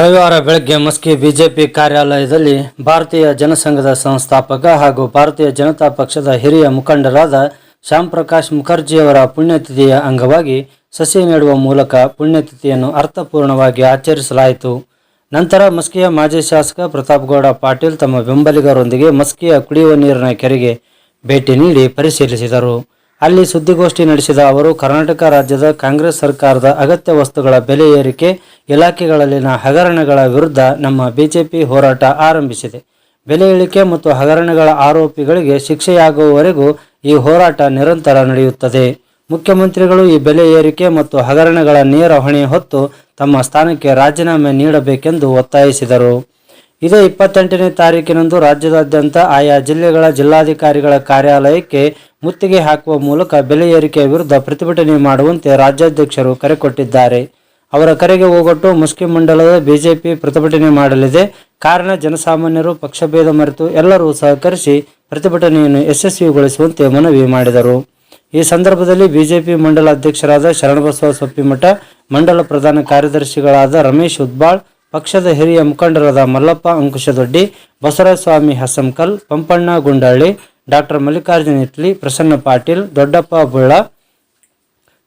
ರವಿವಾರ ಬೆಳಗ್ಗೆ ಮಸ್ಕಿ ಬಿಜೆಪಿ ಕಾರ್ಯಾಲಯದಲ್ಲಿ ಭಾರತೀಯ ಜನಸಂಘದ ಸಂಸ್ಥಾಪಕ ಹಾಗೂ ಭಾರತೀಯ ಜನತಾ ಪಕ್ಷದ ಹಿರಿಯ ಮುಖಂಡರಾದ ಶ್ಯಾಮ್ ಪ್ರಕಾಶ್ ಮುಖರ್ಜಿಯವರ ಪುಣ್ಯತಿಥಿಯ ಅಂಗವಾಗಿ ಸಸಿ ನೆಡುವ ಮೂಲಕ ಪುಣ್ಯತಿಥಿಯನ್ನು ಅರ್ಥಪೂರ್ಣವಾಗಿ ಆಚರಿಸಲಾಯಿತು. ನಂತರ ಮಸ್ಕಿಯ ಮಾಜಿ ಶಾಸಕ ಪ್ರತಾಪ್ಗೌಡ ಪಾಟೀಲ್ ತಮ್ಮ ಬೆಂಬಲಿಗರೊಂದಿಗೆ ಮಸ್ಕಿಯ ಕುಡಿಯುವ ನೀರಿನ ಕೆರೆಗೆ ಭೇಟಿ ನೀಡಿ ಪರಿಶೀಲಿಸಿದರು. ಅಲ್ಲಿ ಸುದ್ದಿಗೋಷ್ಠಿ ನಡೆಸಿದ ಅವರು, ಕರ್ನಾಟಕ ರಾಜ್ಯದ ಕಾಂಗ್ರೆಸ್ ಸರ್ಕಾರದ ಅಗತ್ಯ ವಸ್ತುಗಳ ಬೆಲೆ ಏರಿಕೆ, ಇಲಾಖೆಗಳಲ್ಲಿನ ಹಗರಣಗಳ ವಿರುದ್ಧ ನಮ್ಮ ಬಿಜೆಪಿ ಹೋರಾಟ ಆರಂಭಿಸಿದೆ. ಬೆಲೆ ಇಳಿಕೆ ಮತ್ತು ಹಗರಣಗಳ ಆರೋಪಿಗಳಿಗೆ ಶಿಕ್ಷೆಯಾಗುವವರೆಗೂ ಈ ಹೋರಾಟ ನಿರಂತರ ನಡೆಯುತ್ತದೆ. ಮುಖ್ಯಮಂತ್ರಿಗಳು ಈ ಬೆಲೆ ಏರಿಕೆ ಮತ್ತು ಹಗರಣಗಳ ನೇರ ಹೊಣೆ ಹೊತ್ತು ತಮ್ಮ ಸ್ಥಾನಕ್ಕೆ ರಾಜೀನಾಮೆ ನೀಡಬೇಕೆಂದು ಒತ್ತಾಯಿಸಿದರು. ಇದೇ 28ನೇ ತಾರೀಕಿನಂದು ರಾಜ್ಯದಾದ್ಯಂತ ಆಯಾ ಜಿಲ್ಲೆಗಳ ಜಿಲ್ಲಾಧಿಕಾರಿಗಳ ಕಾರ್ಯಾಲಯಕ್ಕೆ ಮುತ್ತಿಗೆ ಹಾಕುವ ಮೂಲಕ ಬೆಲೆ ಏರಿಕೆ ವಿರುದ್ಧ ಪ್ರತಿಭಟನೆ ಮಾಡುವಂತೆ ರಾಜ್ಯಾಧ್ಯಕ್ಷರು ಕರೆ ಕೊಟ್ಟಿದ್ದಾರೆ. ಅವರ ಕರೆಗೆ ಓಗೊಟ್ಟು ಮಸ್ಕಿ ಮಂಡಲದ ಬಿಜೆಪಿ ಪ್ರತಿಭಟನೆ ಮಾಡಲಿದೆ. ಕಾರಣ, ಜನಸಾಮಾನ್ಯರು ಪಕ್ಷಭೇದ ಮರೆತು ಎಲ್ಲರೂ ಸಹಕರಿಸಿ ಪ್ರತಿಭಟನೆಯನ್ನು ಯಶಸ್ವಿಗೊಳಿಸುವಂತೆ ಮನವಿ ಮಾಡಿದರು. ಈ ಸಂದರ್ಭದಲ್ಲಿ ಬಿಜೆಪಿ ಮಂಡಲ ಅಧ್ಯಕ್ಷರಾದ ಶರಣಬಸವ ಸೊಪ್ಪಿಮಠ, ಮಂಡಲ ಪ್ರಧಾನ ಕಾರ್ಯದರ್ಶಿಗಳಾದ ರಮೇಶ್ ಉದ್ಬಾಳ್, ಪಕ್ಷದ ಹಿರಿಯ ಮುಖಂಡರಾದ ಮಲ್ಲಪ್ಪ ಅಂಕುಶದೊಡ್ಡಿ, ಬಸವರಾಜಸ್ವಾಮಿ ಹಸಂಕಲ್, ಪಂಪಣ್ಣ ಗುಂಡಳ್ಳಿ, ಡಾಕ್ಟರ್ ಮಲ್ಲಿಕಾರ್ಜುನ್ ಇಟ್ಲಿ, ಪ್ರಸನ್ನ ಪಾಟೀಲ್, ದೊಡ್ಡಪ್ಪ ಬುಳ್ಳ,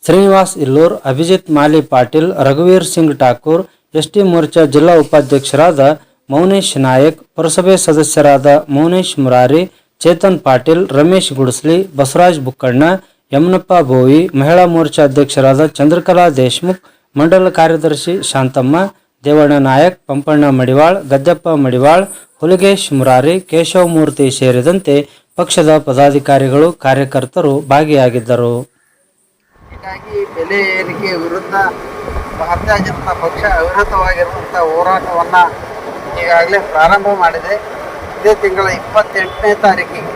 ಶ್ರೀನಿವಾಸ್ ಇಲ್ಲೂರ್, ಅಭಿಜಿತ್ ಮಾಲಿ ಪಾಟೀಲ್, ರಘುವೀರ್ ಸಿಂಗ್ ಠಾಕೂರ್, ಎಸ್ಟಿ ಮೋರ್ಚಾ ಜಿಲ್ಲಾ ಉಪಾಧ್ಯಕ್ಷರಾದ ಮೌನೇಶ್ ನಾಯಕ್, ಪುರಸಭೆ ಸದಸ್ಯರಾದ ಮೌನೇಶ್ ಮುರಾರಿ, ಚೇತನ್ ಪಾಟೀಲ್, ರಮೇಶ್ ಗುಡಸ್ಲಿ, ಬಸವರಾಜ್ ಬುಕ್ಕಣ್ಣ, ಯಮನಪ್ಪ ಬೋವಿ, ಮಹಿಳಾ ಮೋರ್ಚಾ ಅಧ್ಯಕ್ಷರಾದ ಚಂದ್ರಕಲಾ ದೇಶ್ಮುಖ್, ಮಂಡಲ ಕಾರ್ಯದರ್ಶಿ ಶಾಂತಮ್ಮ, ದೇವಣ್ಣ ನಾಯಕ್, ಪಂಪಣ್ಣ ಮಡಿವಾಳ್, ಗದ್ದಪ್ಪ ಮಡಿವಾಳ್, ಹುಲಿಗೇಶ್ ಮುರಾರಿ, ಕೇಶವಮೂರ್ತಿ ಸೇರಿದಂತೆ ಪಕ್ಷದ ಪದಾಧಿಕಾರಿಗಳು, ಕಾರ್ಯಕರ್ತರು ಭಾಗಿಯಾಗಿದ್ದರು. ಹೀಗಾಗಿ ಬೆಲೆ ಏರಿಕೆ ವಿರುದ್ಧ ಭಾರತೀಯ ಜನತಾ ಪಕ್ಷ ಅವಿರತವಾಗಿರುವಂಥ ಹೋರಾಟವನ್ನು ಈಗಾಗಲೇ ಪ್ರಾರಂಭ ಮಾಡಿದೆ. ಇದೇ ತಿಂಗಳ 28ನೇ ತಾರೀಕಿಗೆ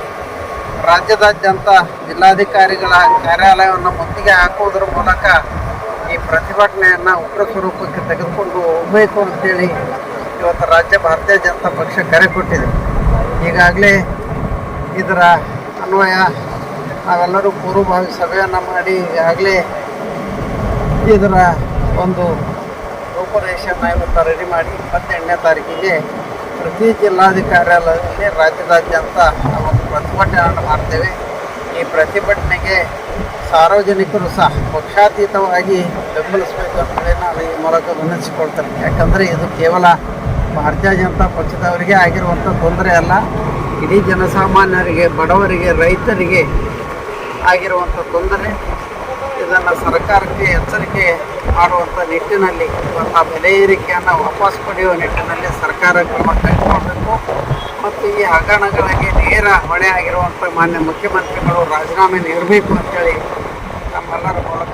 ರಾಜ್ಯದಾದ್ಯಂತ ಜಿಲ್ಲಾಧಿಕಾರಿಗಳ ಕಾರ್ಯಾಲಯವನ್ನು ಮುತ್ತಿಗೆ ಹಾಕುವುದರ ಮೂಲಕ ಈ ಪ್ರತಿಭಟನೆಯನ್ನು ಉಗ್ರ ಸ್ವರೂಪಕ್ಕೆ ತೆಗೆದುಕೊಂಡು ಹೋಗಬೇಕು ಅಂತೇಳಿ ಇವತ್ತು ರಾಜ್ಯ ಭಾರತೀಯ ಜನತಾ ಪಕ್ಷ ಕರೆ ಕೊಟ್ಟಿದೆ. ಈಗಾಗಲೇ ಇದರ ಅನ್ವಯ ನಾವೆಲ್ಲರೂ ಪೂರ್ವಭಾವಿ ಸಭೆಯನ್ನು ಮಾಡಿ ಈಗಾಗಲೇ ಇದರ ಒಂದು ರೂಪರೇಷೆಯನ್ನು ಇವತ್ತು ರೆಡಿ ಮಾಡಿ 28ನೇ ತಾರೀಕಿಗೆ ಪ್ರತಿ ಜಿಲ್ಲಾಧಿಕಾರಿಯಲ್ಲಿ ರಾಜ್ಯದಾದ್ಯಂತ ಒಂದು ಪ್ರತಿಭಟನೆಯನ್ನು ಮಾಡ್ತೇವೆ. ಈ ಪ್ರತಿಭಟನೆಗೆ ಸಾರ್ವಜನಿಕರು ಸಹ ಪಕ್ಷಾತೀತವಾಗಿ ಬೆಂಬಲಿಸಬೇಕು ಅಂತೇಳಿ ನಾನು ಈ ಮೂಲಕ ವಿನಂತಿಸಿಕೊಳ್ತೇನೆ. ಯಾಕಂದರೆ ಇದು ಕೇವಲ ಭಾರತೀಯ ಜನತಾ ಪಕ್ಷದವರಿಗೆ ಆಗಿರುವಂಥ ತೊಂದರೆ ಅಲ್ಲ, ಇಡೀ ಜನಸಾಮಾನ್ಯರಿಗೆ, ಬಡವರಿಗೆ, ರೈತರಿಗೆ ಆಗಿರುವಂಥ ತೊಂದರೆ. ಇದನ್ನು ಸರ್ಕಾರಕ್ಕೆ ಎಚ್ಚರಿಕೆ ಮಾಡುವಂಥ ನಿಟ್ಟಿನಲ್ಲಿ ಇವತ್ತು ಆ ಬೆಲೆ ಏರಿಕೆಯನ್ನು ವಾಪಸ್ ಪಡೆಯುವ ನಿಟ್ಟಿನಲ್ಲಿ ಸರ್ಕಾರ ಕ್ರಮ ಕೈಗೊಳ್ಳಬೇಕು ಮತ್ತು ಈ ಹಗರಣಗಳಿಗೆ ನೇರ ಹೊಣೆ ಆಗಿರುವಂಥ ಮಾನ್ಯ ಮುಖ್ಯಮಂತ್ರಿಗಳು ರಾಜೀನಾಮೆ ನೀಡಬೇಕು ಅಂತೇಳಿ ನಮ್ಮೆಲ್ಲರ ಮೂಲಕ